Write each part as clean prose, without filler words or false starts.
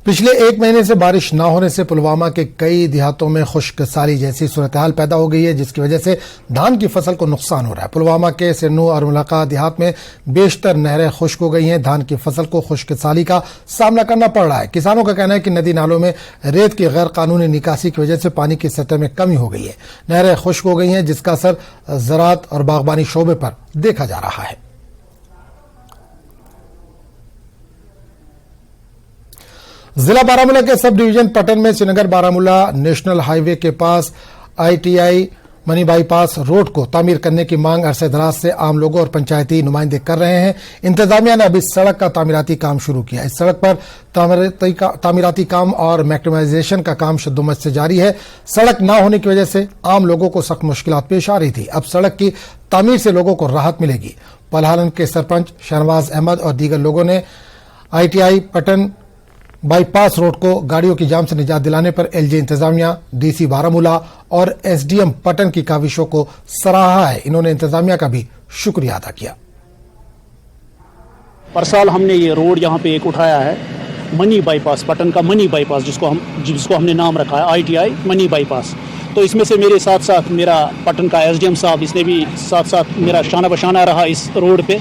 پچھلے ایک مہینے سے بارش نہ ہونے سے پلوامہ کے کئی دیہاتوں میں خشک سالی جیسی صورتحال پیدا ہو گئی ہے، جس کی وجہ سے دھان کی فصل کو نقصان ہو رہا ہے۔ پلوامہ کے سرنو اور ملکہ دیہات میں بیشتر نہریں خشک ہو گئی ہیں۔ دھان کی فصل کو خشک سالی کا سامنا کرنا پڑ رہا ہے۔ کسانوں کا کہنا ہے کہ ندی نالوں میں ریت کی غیر قانونی نکاسی کی وجہ سے پانی کی سطح میں کمی ہو گئی ہے۔ نہریں خشک ہو گئی ہیں، جس کا اثر زراعت اور باغبانی شعبے پر دیکھا جا رہا ہے۔ ضلع بارہمولہ کے سب ڈویژن پٹن میں سری نگر بارہمولہ نیشنل ہائی وے کے پاس ITI money by pass road کو تعمیر کرنے کی مانگ عرصہ دراز سے عام لوگوں اور پنچایتی نمائندے کر رہے ہیں۔ انتظامیہ نے اب اس سڑک کا تعمیراتی کام شروع کیا۔ اس سڑک پر تعمیراتی کام اور میکڈمائزیشن کا کام شدت سے جاری ہے۔ سڑک نہ ہونے کی وجہ سے عام لوگوں کو سخت مشکلات پیش آ رہی تھی۔ اب سڑک کی تعمیر سے لوگوں کو راحت ملے گی۔ پلہالن کے سرپنچ شہنواز احمد اور دیگر لوگوں نے ITI Patan bypass road کو گاڑیوں کی جام سے نجات دلانے پر LG انتظامیہ، DC بارہمولہ اور SDM پٹن کی کاوشوں کو سراہا ہے۔ انہوں نے انتظامیہ کا بھی شکریہ ادا کیا۔ پر سال ہم نے یہ روڈ یہاں پہ ایک اٹھایا ہے، منی بائی پاس، پٹن کا منی بائی پاس، جس کو ہم نے نام رکھا ہے ITI منی بائی پاس۔ تو اس میں سے میرے ساتھ ساتھ میرا پٹن کا SDM صاحب، اس نے بھی ساتھ ساتھ میرا شانہ بشانہ رہا اس روڈ پہ۔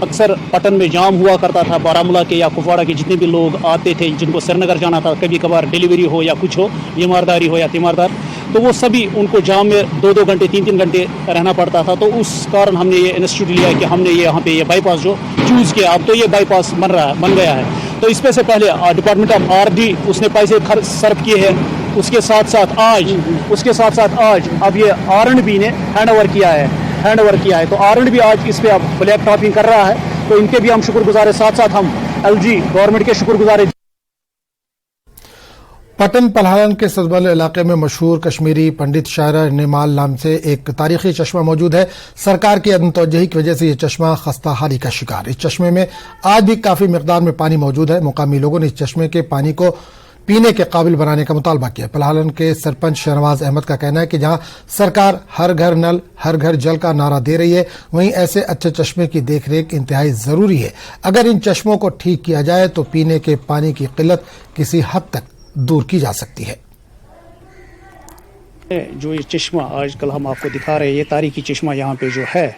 اکثر پٹن میں جام ہوا کرتا تھا، بارہمولہ کے یا کپواڑہ کے جتنے بھی لوگ آتے تھے جن کو سری نگر جانا تھا، کبھی کبھار ڈیلیوری ہو یا کچھ ہو، بیمارداری ہو یا تیماردار، تو وہ سبھی ان کو جام میں 2-2 گھنٹے 3-3 گھنٹے رہنا پڑتا تھا۔ تو اس کارن ہم نے یہ انسٹیٹیوٹ لیا کہ ہم نے یہ یہاں پہ یہ بائی پاس جو چوز کیا، اب تو یہ بائی پاس بن گیا ہے۔ تو اس میں سے پہلے ڈپارٹمنٹ آف RD اس نے پیسے صرف کیے ہیں، اس کے ساتھ ساتھ آج اب یہ R&B نے ہینڈ اوور کیا ہے، تو R&B آج اس پہ اب بلیک ٹاپنگ کر رہا ہے، تو ان کے بھی ہم شکر گزار ہیں، ساتھ ساتھ ہم LG گورنمنٹ کے شکر گزار ہیں۔ پٹن پلہالن کے سزبل علاقے میں مشہور کشمیری پنڈت شاعرہ نمال نام سے ایک تاریخی چشمہ موجود ہے۔ سرکار کی عدم توجہی کی وجہ سے یہ چشمہ خستہ حالی کا شکار۔ اس چشمے میں آج بھی کافی مقدار میں پانی موجود ہے۔ مقامی لوگوں نے اس چشمے کے پانی کو پینے کے قابل بنانے کا مطالبہ کیا۔ پلہالن کے سرپنچ شہنواز احمد کا کہنا ہے کہ جہاں سرکار ہر گھر نل ہر گھر جل کا نعرہ دے رہی ہے، وہیں ایسے اچھے چشمے کی دیکھ ریکھ انتہائی ضروری ہے۔ اگر ان چشموں کو ٹھیک کیا جائے تو پینے کے پانی کی قلت کسی حد تک دور کی جا سکتی ہے۔ جو یہ چشمہ آج کل ہم آپ کو دکھا رہے ہیں، یہ تاریخی چشمہ یہاں پہ جو ہے،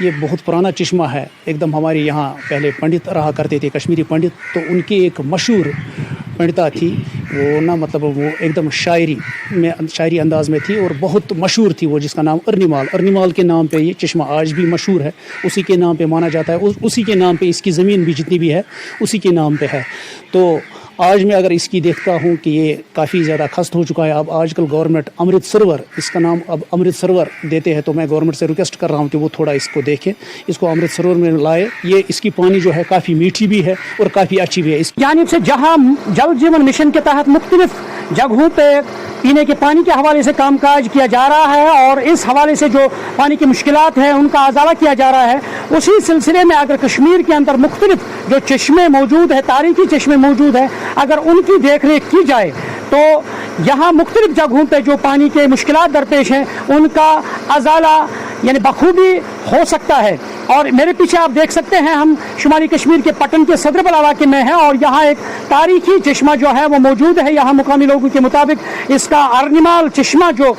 یہ بہت پرانا چشمہ ہے۔ ایک دم ہمارے یہاں پہلے پنڈت رہا کرتے تھے، کشمیری پنڈت، تو ان کی ایک مشہور پنڈتا تھی، وہ مطلب وہ ایک دم شاعری انداز میں تھی اور بہت مشہور تھی وہ، جس کا نام ارنیمال کے نام پہ یہ چشمہ آج بھی مشہور ہے، اسی کے نام پہ مانا جاتا ہے، اسی کے نام پہ اس کی زمین بھی جتنی بھی ہے اسی کے نام پہ ہے۔ تو آج میں اگر اس کی دیکھتا ہوں کہ یہ کافی زیادہ خست ہو چکا ہے، اب آج کل گورنمنٹ امرت سروور، اس کا نام اب امرت سروور دیتے ہیں، تو میں گورنمنٹ سے ریکویسٹ کر رہا ہوں کہ وہ تھوڑا اس کو دیکھیں، اس کو امرت سروور میں لائے۔ یہ اس کی پانی جو ہے کافی میٹھی بھی ہے اور کافی اچھی بھی ہے۔ اس جانب سے جہاں جل جیون مشن کے تحت مختلف جگہوں پہ پینے کے پانی کے حوالے سے کام کاج کیا جا رہا ہے اور اس حوالے سے جو پانی کی مشکلات ہیں ان کا ازالہ کیا جا رہا ہے، اسی سلسلے میں اگر کشمیر کے اندر مختلف جو چشمے موجود ہیں، تاریخی چشمے موجود ہیں، اگر ان کی دیکھ ریکھ کی جائے تو یہاں مختلف جگہوں پہ جو پانی کے مشکلات درپیش ہیں ان کا ازالہ یعنی بخوبی ہو سکتا ہے۔ اور میرے پیچھے آپ دیکھ سکتے ہیں، ہم شمالی کشمیر کے پٹن کے صدربل علاقے میں ہیں اور یہاں ایک تاریخی چشمہ جو ہے وہ موجود ہے۔ یہاں مقامی لوگوں کے مطابق اس کا ارنیمال چشمہ جو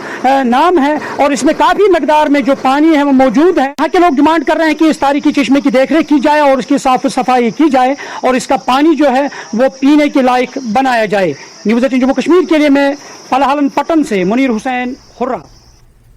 نام ہے اور اس میں کافی مقدار میں جو پانی ہے وہ موجود ہے۔ یہاں کے لوگ ڈیمانڈ کر رہے ہیں کہ اس تاریخی چشمے کی دیکھ ریکھ کی جائے اور اس کی صاف صفائی کی جائے اور اس کا پانی جو ہے وہ پینے کے لائق بنایا جائے۔ نیوز 18 جموں کشمیر کے لیے میں پلہالن پٹن سے منیر حسین خرہ۔